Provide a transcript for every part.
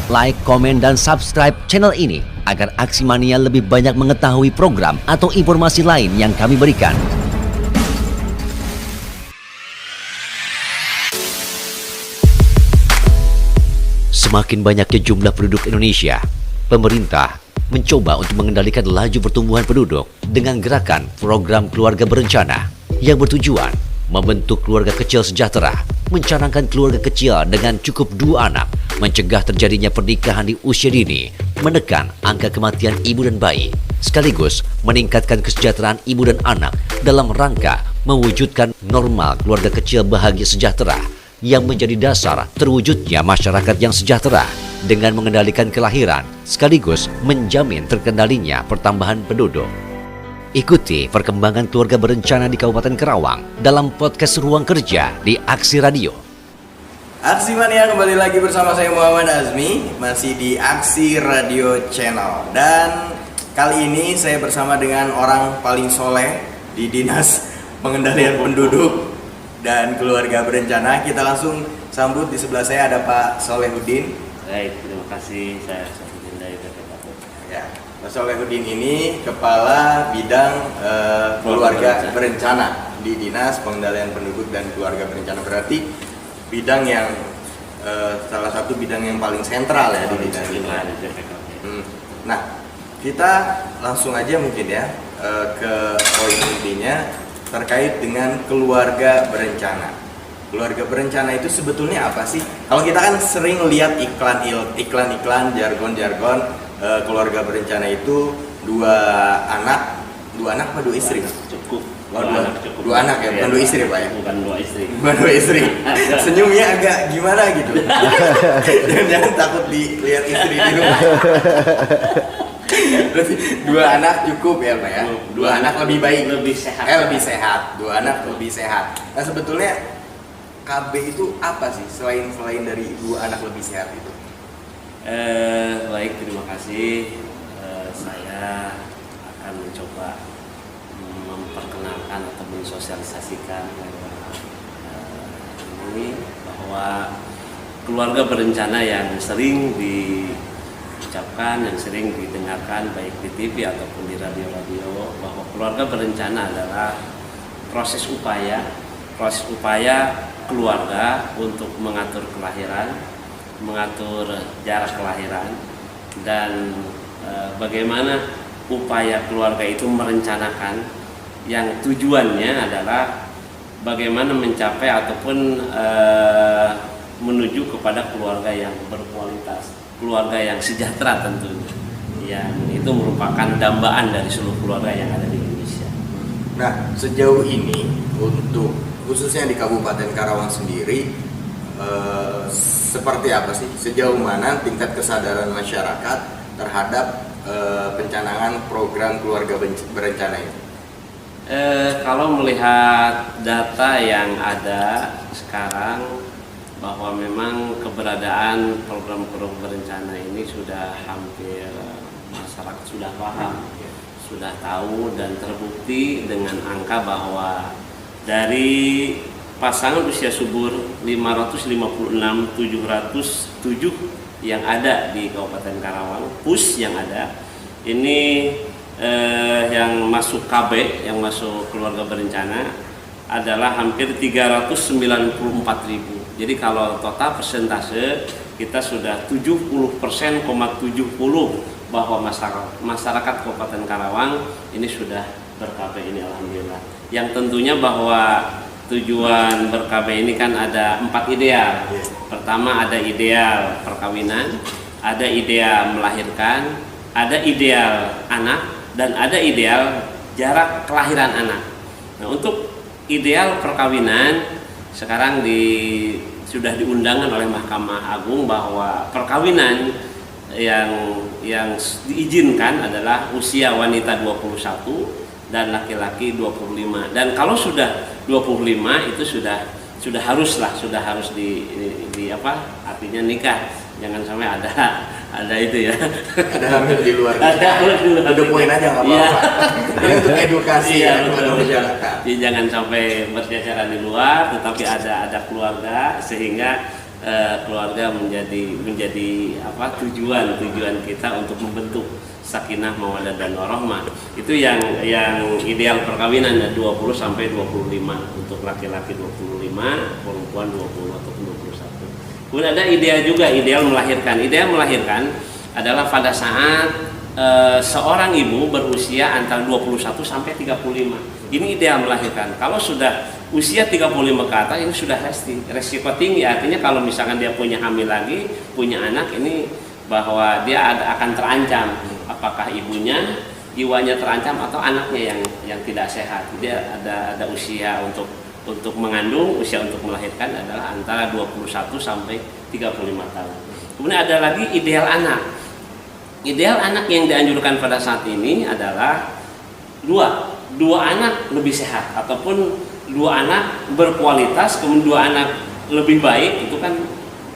like, komen, dan subscribe channel ini agar Aksi Mania lebih banyak mengetahui program atau informasi lain yang kami berikan. Semakin banyaknya jumlah penduduk Indonesia, pemerintah mencoba untuk mengendalikan laju pertumbuhan penduduk dengan gerakan program keluarga berencana yang bertujuan membentuk keluarga kecil sejahtera, mencanangkan keluarga kecil dengan cukup 2 anak, mencegah terjadinya pernikahan di usia dini, menekan angka kematian ibu dan bayi, sekaligus meningkatkan kesejahteraan ibu dan anak dalam rangka mewujudkan normal keluarga kecil bahagia sejahtera yang menjadi dasar terwujudnya masyarakat yang sejahtera dengan mengendalikan kelahiran sekaligus menjamin terkendalinya pertambahan penduduk. Ikuti perkembangan keluarga berencana di Kabupaten Karawang dalam podcast Ruang Kerja di Aksi Radio. Aksi Mania kembali lagi bersama saya Muhammad Azmi, masih di Aksi Radio Channel. Dan kali ini saya bersama dengan orang paling soleh di Dinas Pengendalian Penduduk dan Keluarga Berencana. Kita langsung sambut, di sebelah saya ada Pak Solehudin. Baik, terima kasih. Saya Solehudin dari BPKP. Ya, Pak Solehudin ini Kepala Bidang Keluarga Berencana di Dinas Pengendalian Penduduk dan Keluarga Berencana. Berarti bidang yang salah satu bidang yang paling sentral ya di dinas ini. Nah, kita langsung aja mungkin ya ke poin intinya terkait dengan keluarga berencana. Keluarga berencana itu sebetulnya apa sih? Kalau kita kan sering lihat iklan-iklan, jargon-jargon, keluarga berencana itu 2 anak apa 2 istri? Cukup. Oh, 2 anak ya, bukan 2 istri Pak ya? Bukan 2 istri. Bukan 2 istri. Senyumnya agak gimana gitu. Jangan takut dilihat istri di rumah. Berarti 2 anak cukup ya Pak ya? 2 anak lebih baik, lebih sehat. Lebih sehat. 2 anak lebih sehat. Nah sebetulnya KB itu apa sih selain dari 2 anak lebih sehat itu? Baik, terima kasih. Saya akan mencoba memperkenalkan atau mensosialisasikan ini bahwa keluarga berencana yang sering diucapkan, yang sering didengarkan baik di TV ataupun di radio-radio, bahwa keluarga berencana adalah proses upaya keluarga untuk mengatur kelahiran, mengatur jarak kelahiran, dan bagaimana upaya keluarga itu merencanakan yang tujuannya adalah bagaimana mencapai ataupun menuju kepada keluarga yang berkualitas, keluarga yang sejahtera tentunya, yang itu merupakan dambaan dari seluruh keluarga yang ada di Indonesia. Nah sejauh ini untuk khususnya di Kabupaten Karawang sendiri seperti apa sih? Sejauh mana tingkat kesadaran masyarakat terhadap pencanangan program keluarga berencana ini? Kalau melihat data yang ada sekarang, bahwa memang keberadaan program-program berencana ini sudah hampir masyarakat sudah paham, sudah tahu, dan terbukti dengan angka bahwa dari pasangan usia subur 556.707 yang ada di Kabupaten Karawang, PUS yang ada, ini yang masuk KB, yang masuk keluarga berencana adalah hampir 394.000. Jadi kalau total persentase kita sudah 70,70% bahwa masyarakat Kabupaten Karawang ini sudah ber-KB ini, alhamdulillah. Yang tentunya bahwa tujuan ber-KB ini kan ada 4 ideal. Pertama ada ideal perkawinan, ada ideal melahirkan, ada ideal anak, dan ada ideal jarak kelahiran anak. Nah, untuk ideal perkawinan sekarang sudah diundangkan oleh Mahkamah Agung bahwa perkawinan yang diizinkan adalah usia wanita 21 dan laki-laki 25. Dan kalau sudah 25 itu sudah harus artinya nikah. Jangan sampai ada itu ya. Ada hamil di luar. Ada poin aja nggak apa-apa. Ya. Ini untuk edukasi ya kepada masyarakat. Jangan sampai berjajaran di luar, tetapi ada keluarga sehingga keluarga menjadi apa tujuan kita untuk membentuk sakinah mawaddah dan warahmah. Itu yang ideal perkawinan 20 sampai 25, untuk laki-laki 25, perempuan 20 ataupun 21. Kemudian ada ideal melahirkan. Ideal melahirkan adalah pada saat seorang ibu berusia antara 21 sampai 35. Ini ideal melahirkan. Kalau sudah usia 35 ke atas ini sudah resiko tinggi, artinya kalau misalkan dia punya hamil lagi, punya anak, ini bahwa dia akan terancam, apakah ibunya jiwanya terancam atau anaknya yang tidak sehat. Dia ada usia untuk mengandung, usia untuk melahirkan adalah antara 21 sampai 35 tahun. Kemudian ada lagi ideal anak. Ideal anak yang dianjurkan pada saat ini adalah dua anak lebih sehat, ataupun 2 anak berkualitas, kemudian 2 anak lebih baik. Itu kan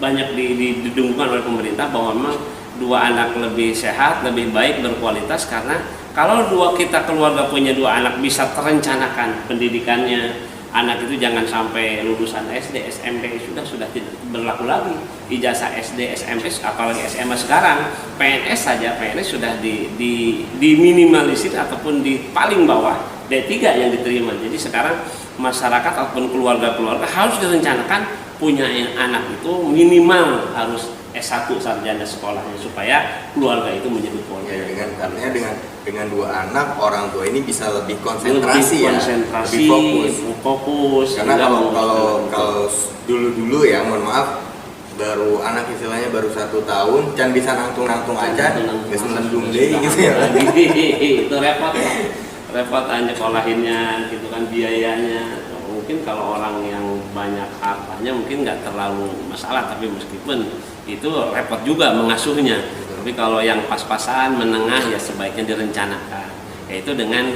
banyak didengungkan oleh pemerintah bahwa memang 2 anak lebih sehat, lebih baik, berkualitas, karena kalau kita keluarga punya 2 anak bisa terencanakan pendidikannya. Anak itu jangan sampai lulusan SD, SMP sudah tidak berlaku lagi. Ijazah SD, SMP, apalagi SMA sekarang, PNS saja, PNS sudah diminimalisir ataupun di paling bawah D3 yang diterima. Jadi sekarang masyarakat ataupun keluarga-keluarga harus direncanakan punya anak itu minimal harus S1 sarjana sekolahnya, supaya keluarga itu menjadi keluarga dengan 2 anak, orang tua ini bisa lebih konsentrasi, lebih fokus. Karena kalau dulu ya, mohon maaf, baru anak istilahnya baru 1 tahun, can bisa nangtung aja, nggak seneng deh gitu ya. Itu repot aja sekolahinnya, gitu kan, biayanya. Mungkin kalau orang yang banyak hartanya mungkin nggak terlalu masalah, tapi meskipun itu repot juga mengasuhnya. Tapi kalau yang pas-pasan menengah ya sebaiknya direncanakan, yaitu dengan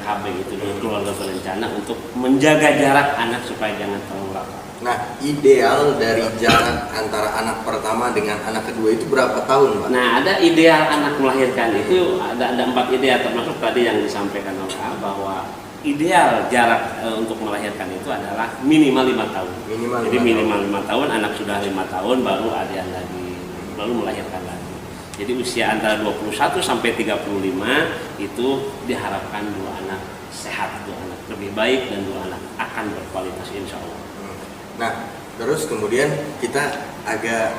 KB itu, dengan keluarga berencana untuk menjaga jarak anak supaya jangan terlalu rapat. Nah, ideal dari jarak antara anak pertama dengan anak kedua itu berapa tahun, Pak? Nah, ada ideal anak melahirkan itu ada 4 ideal, termasuk tadi yang disampaikan oleh Pak, bahwa ideal jarak untuk melahirkan itu adalah minimal 5 tahun. Jadi minimal 5 tahun, anak sudah 5 tahun baru ada lagi, baru melahirkan lagi. Jadi usia antara 21 sampai 35 itu diharapkan 2 anak sehat, 2 anak lebih baik, dan 2 anak akan berkualitas insya Allah. Nah, terus kemudian kita agak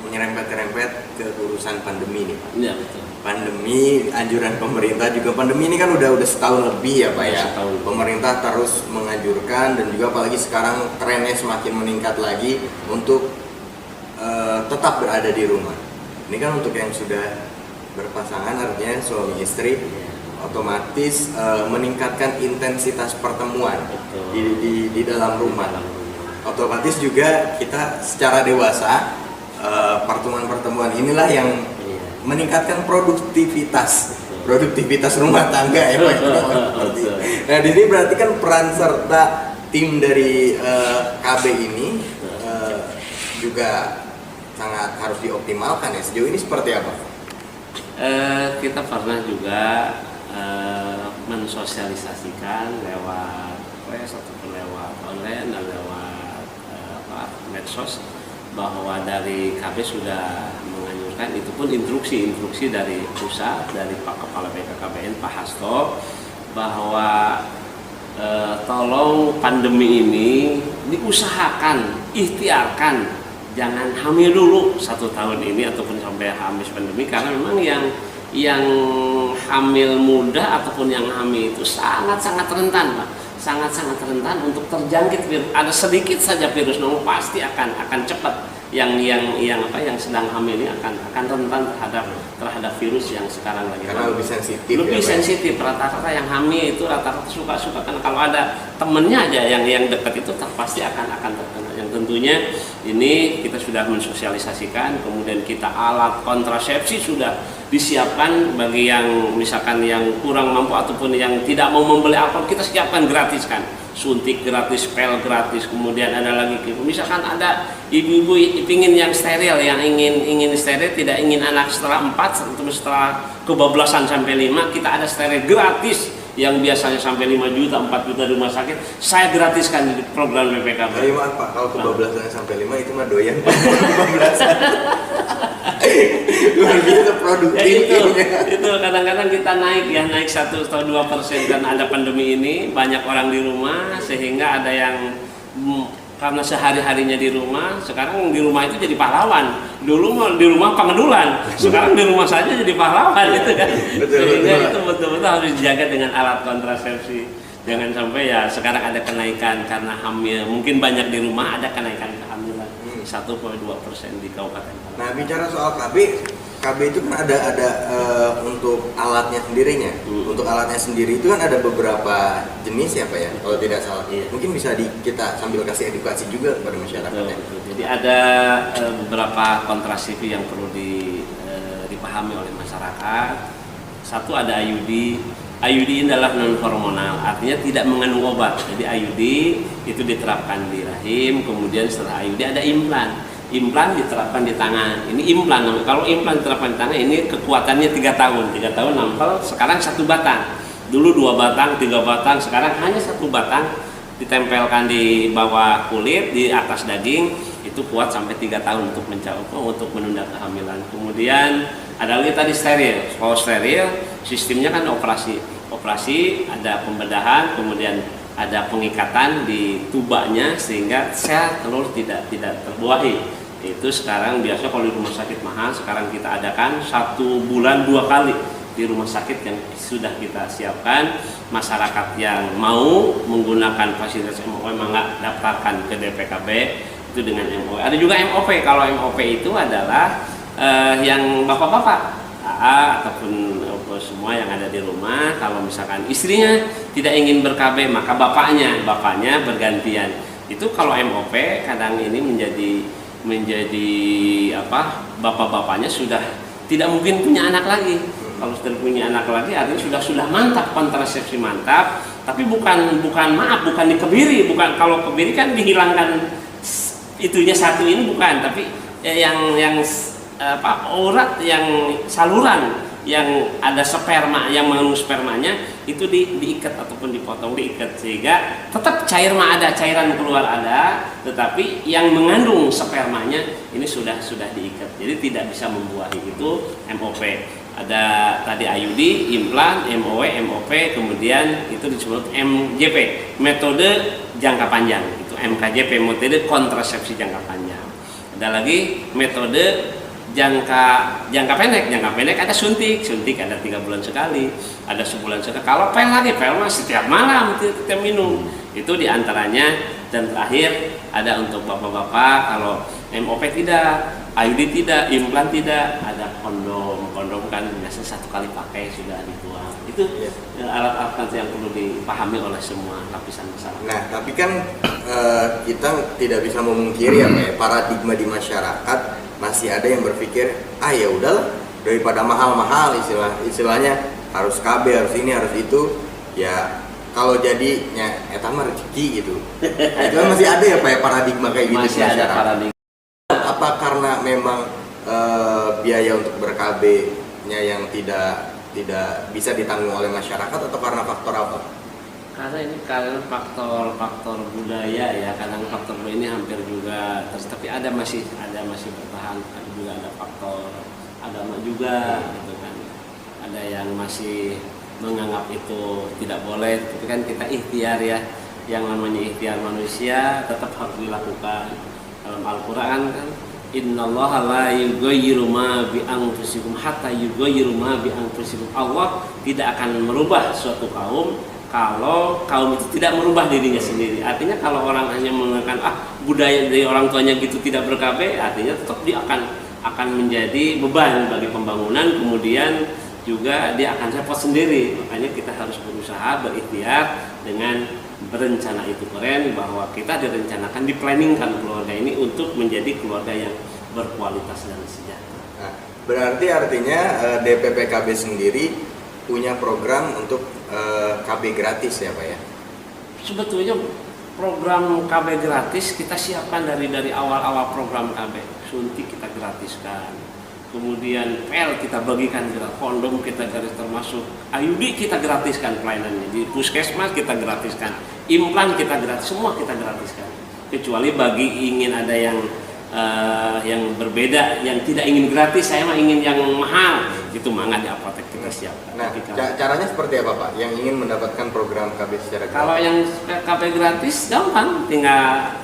menyerempet-rempet ke urusan pandemi nih, Pak. Iya, betul. Pandemi, anjuran pemerintah juga, pandemi ini kan udah setahun lebih ya, Pak ya. Pemerintah terus menganjurkan, dan juga apalagi sekarang trennya semakin meningkat lagi untuk tetap berada di rumah. Ini kan untuk yang sudah berpasangan, artinya suami istri, otomatis meningkatkan intensitas pertemuan di dalam rumah. Otomatis juga kita secara dewasa, pertemuan-pertemuan inilah yang meningkatkan produktivitas rumah tangga ya, Pak. Nah, di sini berarti kan peran serta tim dari KB ini juga sangat harus dioptimalkan ya. Sejauh ini seperti apa? Kita pernah juga mensosialisasikan lewat press ataupun lewat online dan lewat medsos, bahwa dari KB sudah menganjurkan, itu pun instruksi dari pusat, dari Pak Kepala BKKBN Pak Hasto, bahwa tolong pandemi ini diusahakan, ikhtiarkan jangan hamil dulu 1 tahun ini ataupun sampai habis pandemi, karena memang yang hamil muda ataupun yang hamil itu sangat rentan, Pak. Sangat rentan untuk terjangkit virus. Ada sedikit saja virus nomor pasti akan cepat yang sedang hamil ini akan rentan terhadap virus yang sekarang lagi. Karena lebih sensitif. Lebih sensitif. Rata-rata yang hamil itu rata-rata suka kan, kalau ada temennya aja yang dekat itu pasti akan terkena. Yang tentunya ini kita sudah mensosialisasikan, kemudian kita alat kontrasepsi sudah disiapkan bagi yang misalkan yang kurang mampu ataupun yang tidak mau membeli alat, kita siapkan gratis kan, suntik gratis, pel gratis. Kemudian ada lagi misalkan ada ibu-ibu ingin yang steril, yang ingin steril, tidak ingin anak setelah 4 atau setelah kebablasan sampai 5, kita ada steril gratis yang biasanya sampai 5 juta, 4 juta di rumah sakit, saya gratiskan di program BPKB. Tapi maaf Pak, kalau kebablasan sampai 5 itu mah doyan Pak. Kebablasan. Luar biasa produktif. Ya itu kadang-kadang kita naik 1 atau 2% kan ada pandemi ini, banyak orang di rumah sehingga ada yang karena sehari-harinya di rumah, sekarang di rumah itu jadi pahlawan. Dulu mau di rumah pengedulan, sekarang di rumah saja jadi pahlawan gitu kan. Sehingga itu betul-betul harus dijaga dengan alat kontrasepsi. Jangan sampai ya sekarang ada kenaikan karena hamil, mungkin banyak di rumah ada kenaikan kehamilan 1,2% di Kabupaten Karawang. Nah bicara soal KB itu kan ada untuk alatnya sendirinya. Untuk alatnya sendiri itu kan ada beberapa jenis ya Pak ya, kalau tidak salah. Mungkin bisa kita sambil kasih edukasi juga kepada masyarakat. Jadi ada beberapa kontrasepsi yang perlu dipahami oleh masyarakat. Satu ada IUD. IUD ini adalah non hormonal, artinya tidak mengandung obat. Jadi IUD itu diterapkan di rahim, kemudian setelah IUD ada implan. Implan diterapkan di tangan. Ini implan. Kalau implan diterapkan di tangan, ini kekuatannya 3 tahun. 3 tahun nampel, sekarang 1 batang. Dulu 2 batang, 3 batang, sekarang hanya 1 batang ditempelkan di bawah kulit, di atas daging. Itu kuat sampai 3 tahun untuk menunda kehamilan. Kemudian ada lagi tadi steril. Kalau steril, sistemnya kan operasi, ada pembedahan, kemudian ada pengikatan di tubanya sehingga sel telur tidak terbuahi. Itu sekarang biasa kalau di rumah sakit mahal, sekarang kita adakan 1 bulan 2 kali di rumah sakit yang sudah kita siapkan. Masyarakat yang mau menggunakan fasilitas MOE maka daftarkan ke DPKB itu dengan MOE. Ada juga MOP. Kalau MOP itu adalah yang bapak-bapak AA ataupun semua yang ada di rumah, kalau misalkan istrinya tidak ingin ber-KB maka bapaknya bergantian. Itu kalau MOP kadang ini menjadi bapak-bapaknya sudah tidak mungkin punya anak lagi. Kalau sudah punya anak lagi artinya sudah mantap, kontrasepsi mantap, tapi bukan dikebiri, bukan. Kalau kebiri kan dihilangkan itunya satu ini bukan, tapi yang urat, yang saluran yang ada sperma, yang mengandung spermanya itu diikat ataupun dipotong, diikat sehingga tetap cairan keluar ada, tetapi yang mengandung spermanya ini sudah diikat, jadi tidak bisa membuahi. Itu MOP. Ada tadi IUD, implan, MOE, MOP, kemudian itu disebut MJP, metode jangka panjang. Itu MKJP, metode kontrasepsi jangka panjang. Ada lagi metode jangka pendek ada suntik ada 3 bulan sekali, ada sebulan sekali. Kalau pel mah setiap malam kita minum. Itu diantaranya. Dan terakhir ada untuk bapak-bapak, kalau MOP tidak, IUD tidak, implan tidak, ada kondom kan biasanya 1 kali pakai sudah dibuang. Itu alat-alat yang perlu dipahami oleh semua lapisan masyarakat. Nah tapi kan kita tidak bisa memungkiri paradigma di masyarakat masih ada yang berpikir ya udahlah, daripada mahal-mahal istilahnya harus KB, harus ini, harus itu, ya kalau jadinya mah rezeki gitu. Itu kan masih ada ya Pak paradigma kayak gitu masih di masyarakat. Ada paradigma. Apa karena memang biaya untuk ber-KB-nya yang tidak bisa ditanggung oleh masyarakat, atau karena faktor apa? Karena faktor budaya ya, kadang faktor ini hampir juga tapi masih bertahan. Juga ada faktor agama juga gitu kan, ada yang masih menganggap itu tidak boleh, tapi kan kita ikhtiar ya, yang namanya ikhtiar manusia tetap harus dilakukan. Dalam Al-Quran kan innallaha la yughayyiru ma bi anfusikum hatta yughayyiru ma bi anfusikum. Allah tidak akan merubah suatu kaum kalau kaum itu tidak merubah dirinya sendiri. Artinya kalau orang hanya mengatakan budaya dari orang tuanya gitu tidak ber-KB, artinya tetap dia akan menjadi beban bagi pembangunan, kemudian juga dia akan repot sendiri. Makanya kita harus berusaha berikhtiar dengan berencana. Itu keren bahwa kita direncanakan, diplanningkan keluarga ini untuk menjadi keluarga yang berkualitas dan sejahtera. Nah, berarti artinya DPPKB sendiri punya program untuk KB gratis ya Pak ya? Sebetulnya program KB gratis kita siapkan dari awal-awal program KB. Suntik kita gratiskan, kemudian PL kita bagikan gratis, kondom kita gratis, termasuk IUD kita gratiskan pelayanannya, di puskesmas kita gratiskan, implan kita gratis, semua kita gratiskan. Kecuali bagi ingin ada yang berbeda, yang tidak ingin gratis, saya mah ingin yang mahal, itu mangga di apotek kita siapkan. Nah, caranya seperti apa Pak? Yang ingin mendapatkan program KB secara gratis? Kalau yang KB gratis gampang, tinggal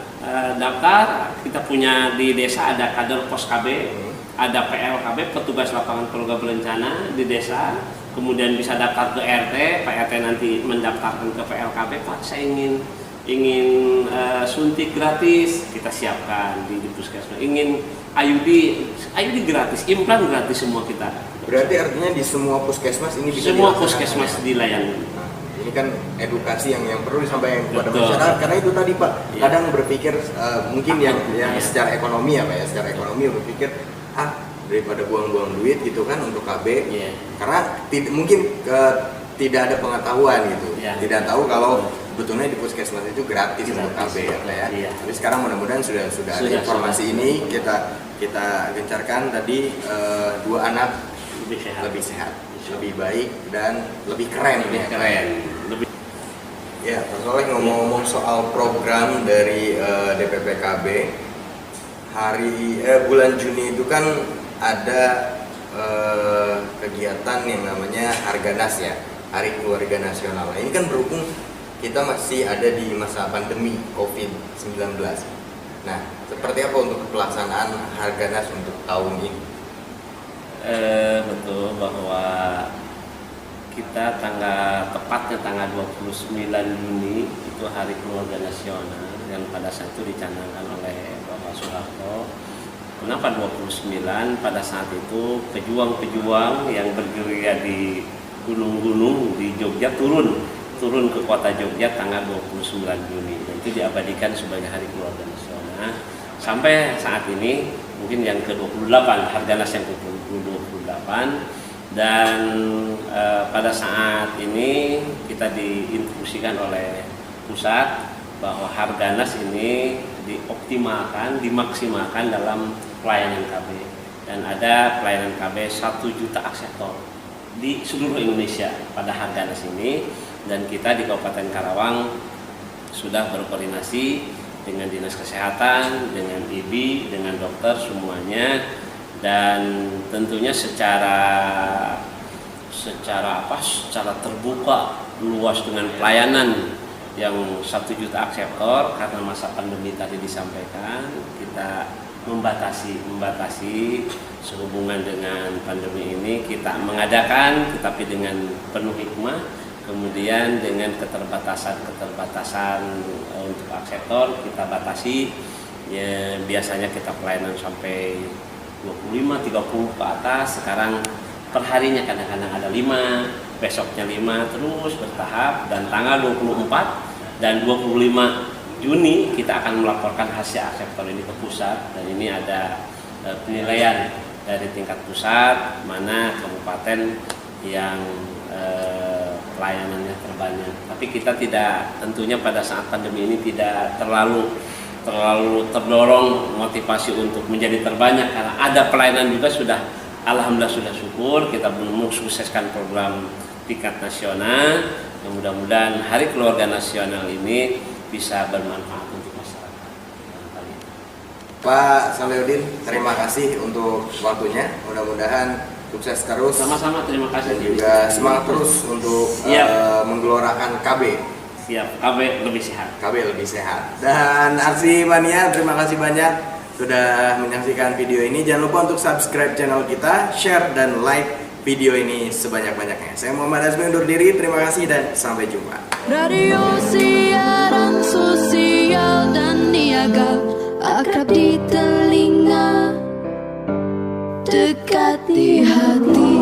daftar. Kita punya di desa ada kader pos KB, ada PLKB, petugas lapangan keluarga berencana di desa. Kemudian bisa daftar ke RT, Pak RT nanti mendaftarkan ke PLKB, Pak saya ingin suntik gratis, kita siapkan di puskesmas. Ingin IUD gratis, implan gratis, semua kita. Berarti artinya di semua puskesmas ini bisa semua puskesmas dilayani. Nah, ini kan edukasi yang perlu disampaikan kepada masyarakat, karena itu tadi Pak, kadang berpikir mungkin yang secara ekonomi ya Pak ya, secara ekonomi berpikir daripada buang-buang duit gitu kan untuk KB, karena mungkin tidak ada pengetahuan gitu, tidak tahu kalau sebetulnya di puskesmas itu gratis untuk KB ya. Tapi sekarang mudah-mudahan sudah ada informasi ini, kita gencarkan tadi 2 anak lebih sehat, lebih baik dan lebih keren. Ya, Pak Soleh, ngomong-ngomong soal program dari DPP KB, bulan Juni itu kan ada kegiatan yang namanya Harganas ya, Hari Keluarga Nasional. Ini kan berhubung kita masih ada di masa pandemi COVID-19. Nah, seperti apa untuk pelaksanaan Harganas untuk tahun ini? Betul bahwa kita tepatnya tanggal 29 Juni itu Hari Keluarga Nasional yang pada saat itu dicanangkan oleh Bapak Soeharto. Kenapa 29? Pada saat itu pejuang-pejuang yang bergerilya di gunung-gunung di Jogja turun ke kota Jogja tanggal 29 Juni. Dan itu diabadikan sebagai Hari Keluarga Nasional. Sampai saat ini mungkin yang ke-28, Harganas yang ke-28. Dan pada saat ini kita diinstruksikan oleh pusat bahwa Harganas ini dioptimalkan, dimaksimalkan dalam pelayanan KB. Dan ada pelayanan KB 1 juta akseptor di seluruh Indonesia pada Harganas ini. Dan kita di Kabupaten Karawang sudah berkoordinasi dengan Dinas Kesehatan, dengan IBI, dengan dokter semuanya, dan tentunya secara terbuka luas dengan pelayanan yang 1 juta akseptor. Karena masa pandemi tadi disampaikan, kita membatasi sehubungan dengan pandemi ini, kita mengadakan tetapi dengan penuh hikmah. Kemudian dengan keterbatasan untuk akseptor kita batasi ya, biasanya kita pelayanan sampai 25-30 ke atas. Sekarang perharinya kadang-kadang ada 5, besoknya 5, terus bertahap. Dan tanggal 24 dan 25 Juni kita akan melaporkan hasil akseptor ini ke pusat. Dan ini ada penilaian dari tingkat pusat, mana kabupaten yang pelayanannya terbanyak. Tapi kita tidak, tentunya pada saat pandemi ini tidak terlalu terdorong motivasi untuk menjadi terbanyak, karena ada pelayanan juga sudah, alhamdulillah sudah syukur kita mensukseskan program tingkat nasional. Mudah-mudahan Hari Keluarga Nasional ini bisa bermanfaat untuk masyarakat. Pak Salahuddin, terima kasih untuk waktunya. Mudah-mudahan sukses terus. Sama-sama, terima kasih. Dan juga semangat terus untuk menggelorakan KB. Siap, KB lebih sehat. KB lebih sehat. Dan Arsi Mania, terima kasih banyak sudah menyaksikan video ini. Jangan lupa untuk subscribe channel kita, share dan like video ini sebanyak-banyaknya. Saya Muhammad Azmi undur diri. Terima kasih dan sampai jumpa. Radio siaran sosial dan niaga, akrab di telinga, dekat di hati.